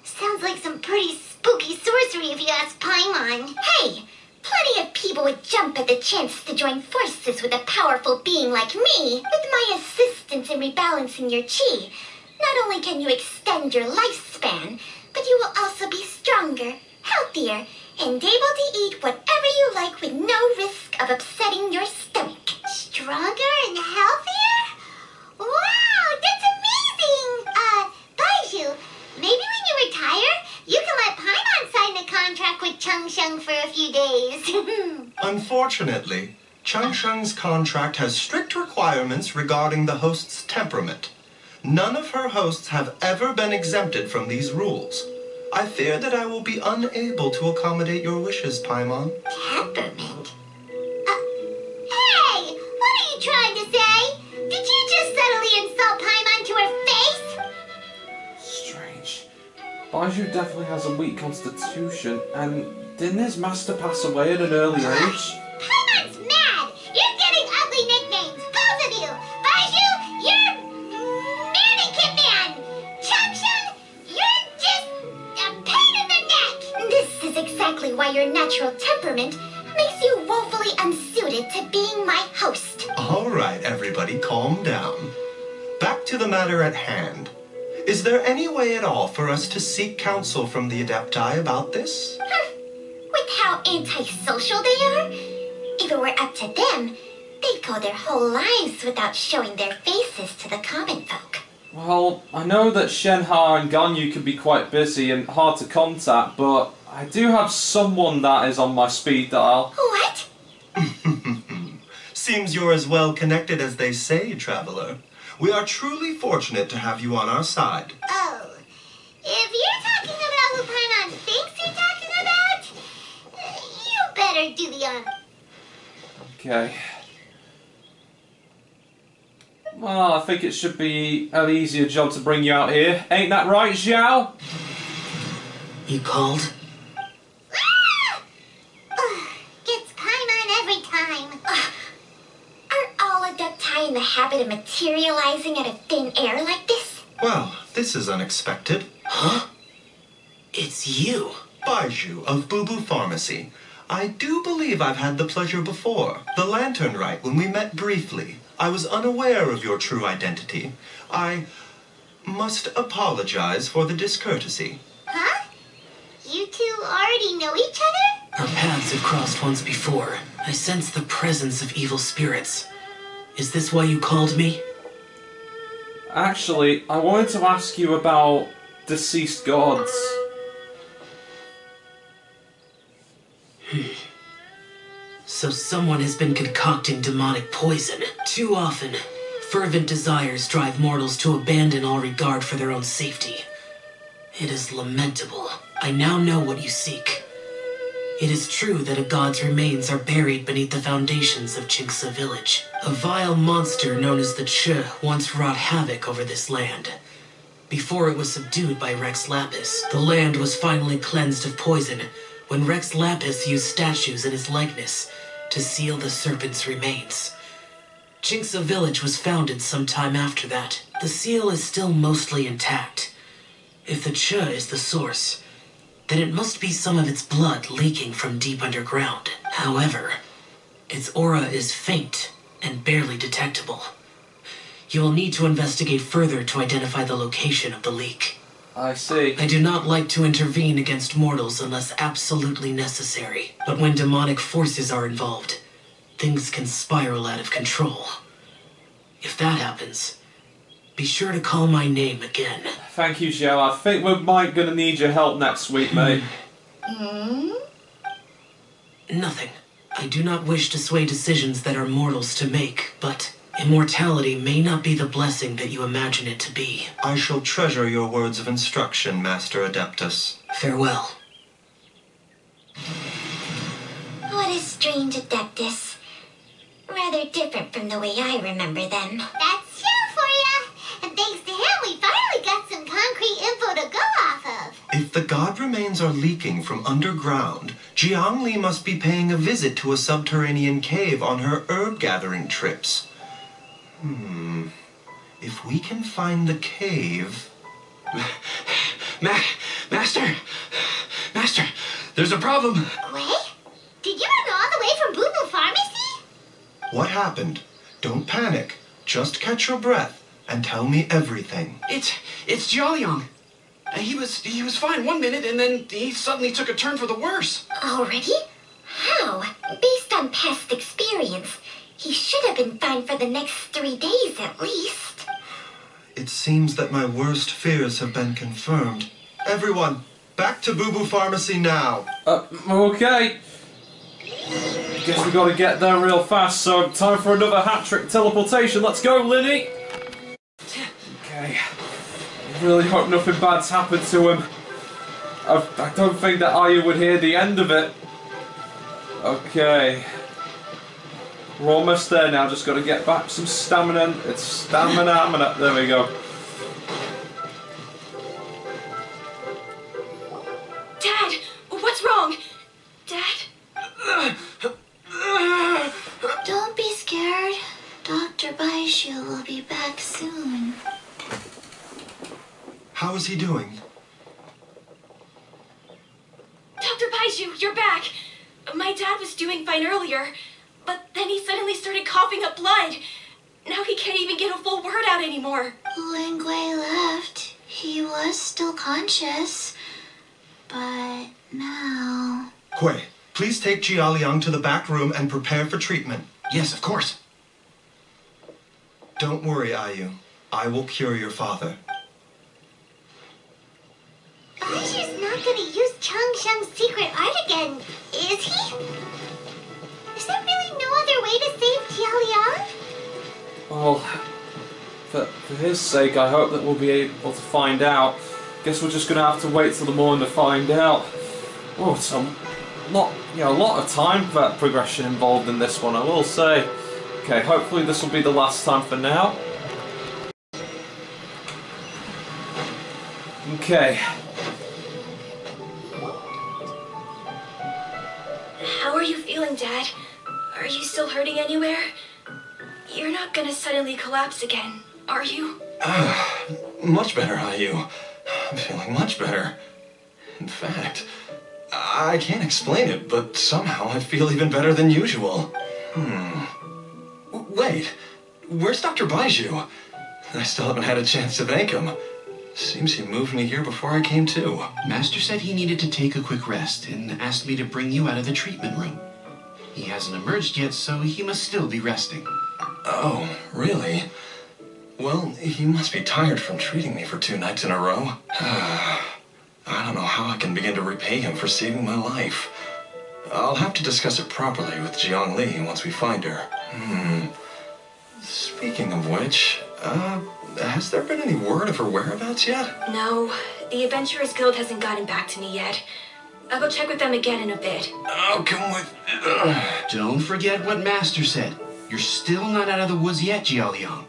Sounds like some pretty spooky sorcery if you ask Paimon. Hey! Plenty of people would jump at the chance to join forces with a powerful being like me. With my assistance in rebalancing your chi, not only can you extend your lifespan, but you will also be stronger, healthier, and able to eat whatever you like with no risk of upsetting your stomach. Stronger and healthier? Wow, that's amazing! Baizhu, maybe when you retire, you can let Paimon sign a contract with Changsheng for a few days. Unfortunately, Changsheng's contract has strict requirements regarding the host's temperament. None of her hosts have ever been exempted from these rules. I fear that I will be unable to accommodate your wishes, Paimon. Temperament? Hey! Baizhu definitely has a weak constitution, and didn't his master pass away at an early age? Paimon's mad! You're getting ugly nicknames, both of you! Baizhu, you're Mannequin Man! Changsheng, you're just a pain in the neck! This is exactly why your natural temperament makes you woefully unsuited to being my host. All right, everybody, calm down. Back to the matter at hand. Is there any way at all for us to seek counsel from the Adepti about this? With how antisocial they are, if it were up to them, they'd go their whole lives without showing their faces to the common folk. Well, I know that Shenhe and Ganyu can be quite busy and hard to contact, but I do have someone that is on my speed dial. What? Seems you're as well connected as they say, traveler. We are truly fortunate to have you on our side. Oh, if you're talking about who Paimon thinks you're talking about, you better do the honor. Okay. Well, I think it should be an easier job to bring you out here. Ain't that right, Xiao? You called? Gets Paimon every time. Are all Adepti in the habit of materializing out of thin air like this? Well, this is unexpected. Huh? It's you. Baizhu of Bubu Pharmacy. I do believe I've had the pleasure before. The Lantern Rite, when we met briefly. I was unaware of your true identity. I must apologize for the discourtesy. Huh? You two already know each other? Our paths have crossed once before. I sense the presence of evil spirits. Is this why you called me? Actually, I wanted to ask you about deceased gods. So someone has been concocting demonic poison. Too often, fervent desires drive mortals to abandon all regard for their own safety. It is lamentable. I now know what you seek. It is true that a god's remains are buried beneath the foundations of Qiqi village. A vile monster known as the Qiqi once wrought havoc over this land. Before it was subdued by Rex Lapis, the land was finally cleansed of poison when Rex Lapis used statues in his likeness to seal the serpent's remains. Qiqi village was founded some time after that. The seal is still mostly intact. If the Qiqi is the source, then it must be some of its blood leaking from deep underground. However, its aura is faint and barely detectable. You will need to investigate further to identify the location of the leak. I see. I do not like to intervene against mortals unless absolutely necessary. But when demonic forces are involved, things can spiral out of control. If that happens, be sure to call my name again. Thank you, Xiao. I think we might gonna need your help next week, mate. Nothing. I do not wish to sway decisions that are mortals to make, but immortality may not be the blessing that you imagine it to be. I shall treasure your words of instruction, Master Adeptus. Farewell. What a strange Adeptus. Rather different from the way I remember them. That's Xiao for ya! And thanks to him, we finally got some concrete info to go off of. If the god remains are leaking from underground, Jiangli must be paying a visit to a subterranean cave on her herb-gathering trips. If we can find the cave... Master! Master, there's a problem. Wait? Did you run all the way from Bubu Pharmacy? What happened? Don't panic. Just catch your breath and tell me everything. It's Jiaoliang. He was fine one minute and then he suddenly took a turn for the worse. Already? How? Based on past experience, he should have been fine for the next 3 days at least. It seems that my worst fears have been confirmed. Everyone, back to Bubu Pharmacy now. Okay. Guess we gotta get there real fast, so time for another hat-trick teleportation. Let's go, Linny! Okay. I really hope nothing bad's happened to him. I don't think that Aya would hear the end of it. Okay. We're almost there now, just gotta get back some stamina. It's stamina. There we go. was he doing? Dr. Baizhu, you're back! My dad was doing fine earlier, but then he suddenly started coughing up blood. Now he can't even get a full word out anymore. When Gui left, he was still conscious. But now... Gui, please take Jialiang to the back room and prepare for treatment. Yes, of course. Don't worry, Ayu. I will cure your father. Baizhu's not gonna use Changsheng's secret art again, is he? Is there really no other way to save Jialiang? Well, for his sake, I hope that we'll be able to find out. Guess we're just gonna have to wait till the morning to find out. Oh, it's a lot of time progression involved in this one, I will say. Okay, hopefully this will be the last time for now. Okay. How are you feeling, Dad? Are you still hurting anywhere? You're not gonna suddenly collapse again, are you? Much better, Ayu. I'm feeling much better. In fact, I can't explain it, but somehow I feel even better than usual. Wait, where's Dr. Baizhu? I still haven't had a chance to thank him. Seems he moved me here before I came to. Master said he needed to take a quick rest and asked me to bring you out of the treatment room. He hasn't emerged yet, so he must still be resting. Oh, really? Well, he must be tired from treating me for 2 nights in a row. I don't know how I can begin to repay him for saving my life. I'll have to discuss it properly with Jiang Li once we find her. Speaking of which, has there been any word of her whereabouts yet? No, the Adventurers Guild hasn't gotten back to me yet. I'll go check with them again in a bit. I'll come with... Don't forget what Master said. You're still not out of the woods yet, Jialiang.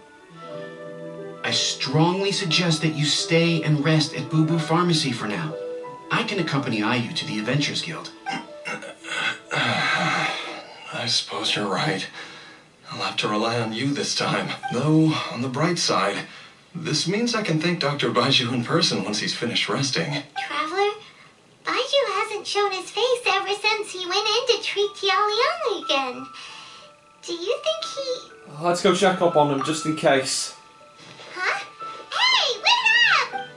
I strongly suggest that you stay and rest at Bubu Pharmacy for now. I can accompany Ayu to the Adventurers Guild. I suppose you're right. I'll have to rely on you this time. Though, on the bright side, this means I can thank Dr. Baizhu in person once he's finished resting. Traveler, Baizhu hasn't shown his face ever since he went in to treat Jialiang again. Do you think he... Let's go check up on him just in case. Huh? Hey, wait up!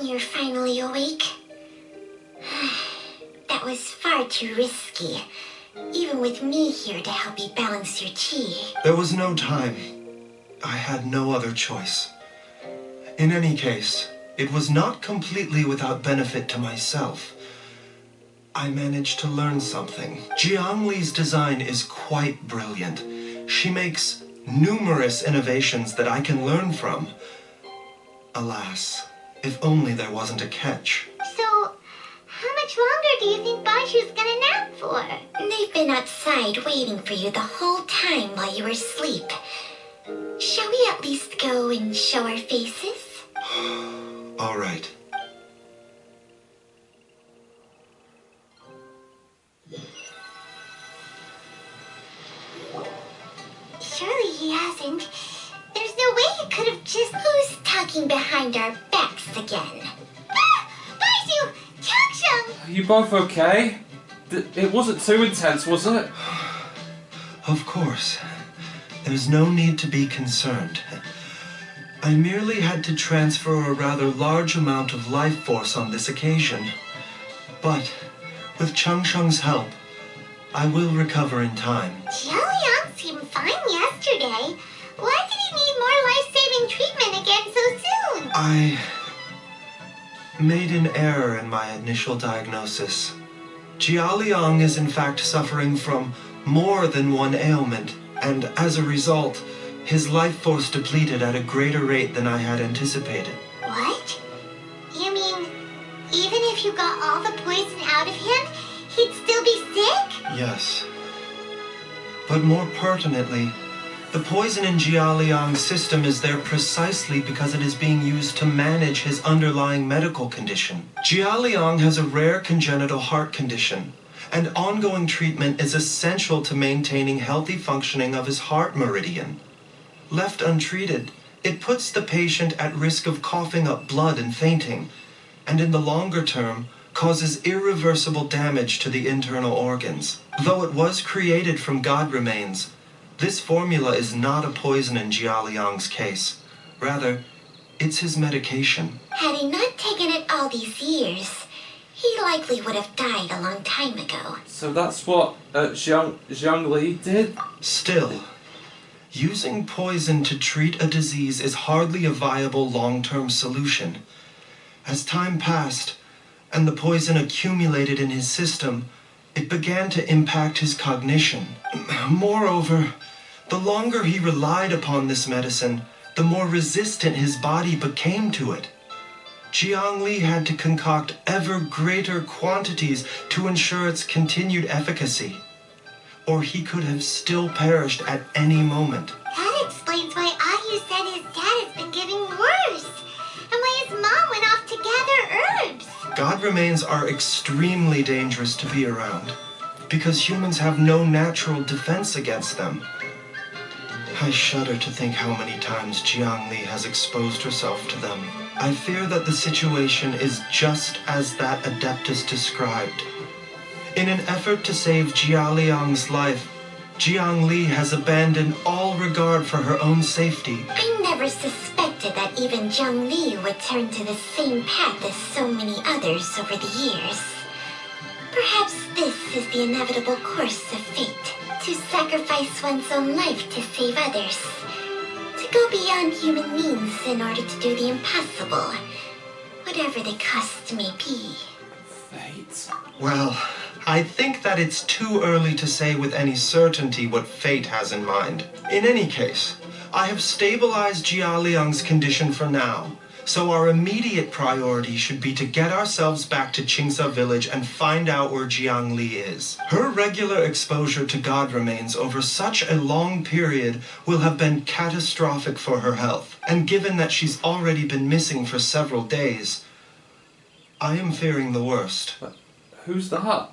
You're finally awake? That was far too risky. Even with me here to help you balance your chi. There was no time. I had no other choice. In any case, it was not completely without benefit to myself. I managed to learn something. Jiang Li's design is quite brilliant. She makes numerous innovations that I can learn from. Alas, if only there wasn't a catch. So, how much longer do you think Baizhu's gonna nap for? They've been outside waiting for you the whole time while you were asleep. Shall we at least go and show our faces? All right. Surely he hasn't. There's no way he could have just... Who's talking behind our backs again? Ah! Baizhu! Changsheng! Are you both okay? It wasn't too intense, was it? Of course. There's no need to be concerned. I merely had to transfer a rather large amount of life force on this occasion. But with Changsheng's help, I will recover in time. Jialiang seemed fine yesterday. Why did he need more life-saving treatment again so soon? I made an error in my initial diagnosis. Jialiang is in fact suffering from more than one ailment, and as a result, his life force depleted at a greater rate than I had anticipated. What? You mean, even if you got all the poison out of him, he'd still be sick? Yes. But more pertinently, The poison in Jialiang's system is there precisely because it is being used to manage his underlying medical condition. Jialiang has a rare congenital heart condition, and ongoing treatment is essential to maintaining healthy functioning of his heart meridian. Left untreated, it puts the patient at risk of coughing up blood and fainting, and in the longer term, causes irreversible damage to the internal organs. Though it was created from god remains, this formula is not a poison in Jialiang's case. Rather, it's his medication. Had he not taken it all these years, he likely would have died a long time ago. So that's what Zhang Li did? Still, using poison to treat a disease is hardly a viable long-term solution. As time passed, and the poison accumulated in his system, it began to impact his cognition. Moreover, the longer he relied upon this medicine, the more resistant his body became to it. Jiang Li had to concoct ever greater quantities to ensure its continued efficacy, or he could have still perished at any moment. That explains why Ayu said his dad has been getting worse, and why his mom went off to gather herbs. God remains are extremely dangerous to be around, because humans have no natural defense against them. I shudder to think how many times Jiang Li has exposed herself to them. I fear that the situation is just as that Adeptus described. In an effort to save Jialiang's life, Jiang Li has abandoned all regard for her own safety. I never suspected that even Zhang Li would turn to the same path as so many others over the years. Perhaps this is the inevitable course of fate, to sacrifice one's own life to save others. To go beyond human means in order to do the impossible, whatever the cost may be. Fate? Well, I think that it's too early to say with any certainty what fate has in mind. In any case, I have stabilized Jialiang's condition for now, so our immediate priority should be to get ourselves back to Qingsa village and find out where Jiang Li is. Her regular exposure to god remains over such a long period will have been catastrophic for her health, and given that she's already been missing for several days, I am fearing the worst. But who's that?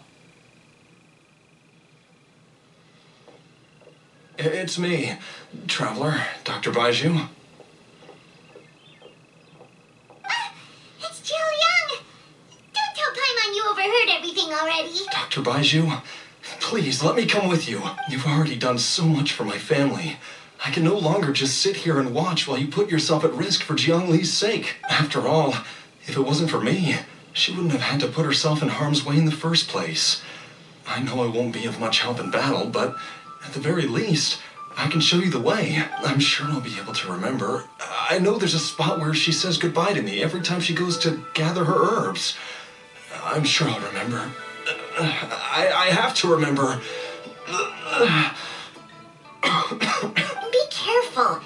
It's me, Traveler, Dr. Baizhu. It's Jialiang! Don't tell Paimon you overheard everything already. Dr. Baizhu, please let me come with you. You've already done so much for my family. I can no longer just sit here and watch while you put yourself at risk for Jiang Li's sake. After all, if it wasn't for me, she wouldn't have had to put herself in harm's way in the first place. I know I won't be of much help in battle, but at the very least, I can show you the way. I'm sure I'll be able to remember. I know there's a spot where she says goodbye to me every time she goes to gather her herbs. I'm sure I'll remember. I have to remember. Be careful.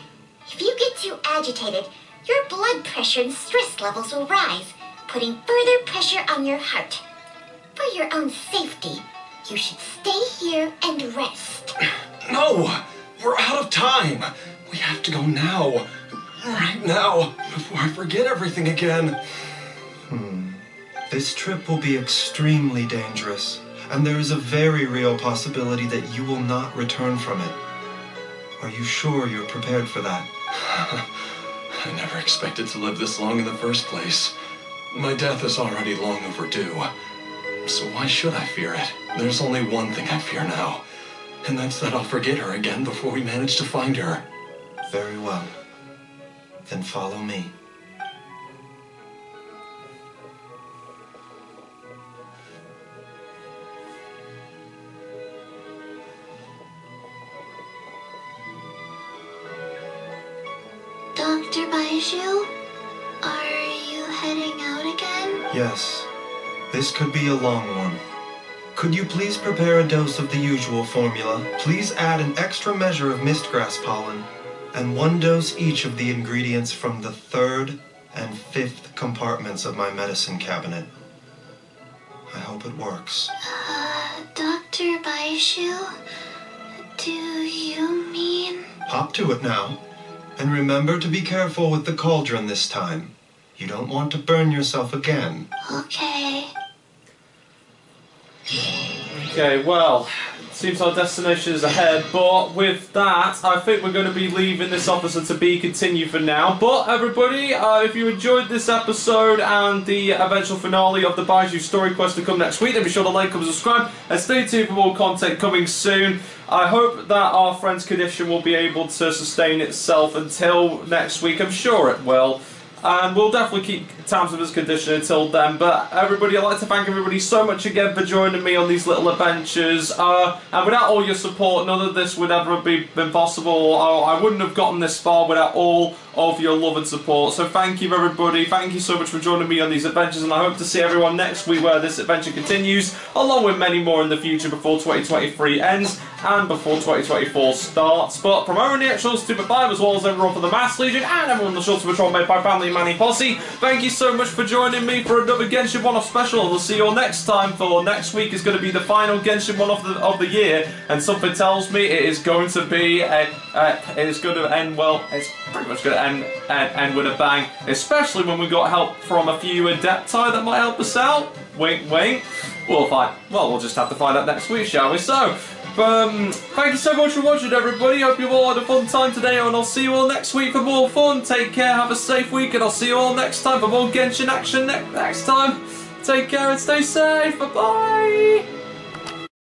If you get too agitated, your blood pressure and stress levels will rise, putting further pressure on your heart. For your own safety, you should stay here and rest. No! We're out of time! We have to go now. Right now, before I forget everything again. This trip will be extremely dangerous, and there is a very real possibility that you will not return from it. Are you sure you're prepared for that? I never expected to live this long in the first place. My death is already long overdue. So why should I fear it? There's only one thing I fear now, and that's that I'll forget her again before we manage to find her. Very well. Then follow me. Dr. Baizhu, are you heading out again? Yes. This could be a long one. Could you please prepare a dose of the usual formula? Please add an extra measure of mistgrass pollen, and 1 dose each of the ingredients from the 3rd and 5th compartments of my medicine cabinet. I hope it works. Dr. Baizhu, do you mean... Pop up to it now. And remember to be careful with the cauldron this time. You don't want to burn yourself again. Okay. Okay, well, seems our destination is ahead, but with that, I think we're going to be leaving this officer to be continued for now. But everybody, if you enjoyed this episode and the eventual finale of the Baizhu story quest to come next week, then be sure to like, comment, subscribe, and stay tuned for more content coming soon. I hope that our friend's condition will be able to sustain itself until next week. I'm sure it will. And we'll definitely keep tabs of his condition until then. But everybody, I'd like to thank everybody so much again for joining me on these little adventures. And without all your support, none of this would ever have been possible. I wouldn't have gotten this far without all of your love and support. So thank you, everybody. Thank you so much for joining me on these adventures. And I hope to see everyone next week where this adventure continues, along with many more in the future before 2023 ends and before 2024 starts. But from our own actual Stupid 5, as well as everyone from the Mass Legion and everyone on the Shorts Patrol made by Family Manny Posse, thank you so much for joining me for another Genshin one-off special. We'll see you all next time, for next week is going to be the final Genshin one-off of the year, and something tells me it is going to be it is going to end well. It's pretty much going to end with a bang, especially when we got help from a few Adepti that might help us out. Wink, wink. We'll just have to find out next week, shall we? So, thank you so much for watching, everybody. Hope you all had a fun time today, and I'll see you all next week for more fun. Take care, have a safe week, and I'll see you all next time for more Genshin action next time. Take care and stay safe. Bye-bye.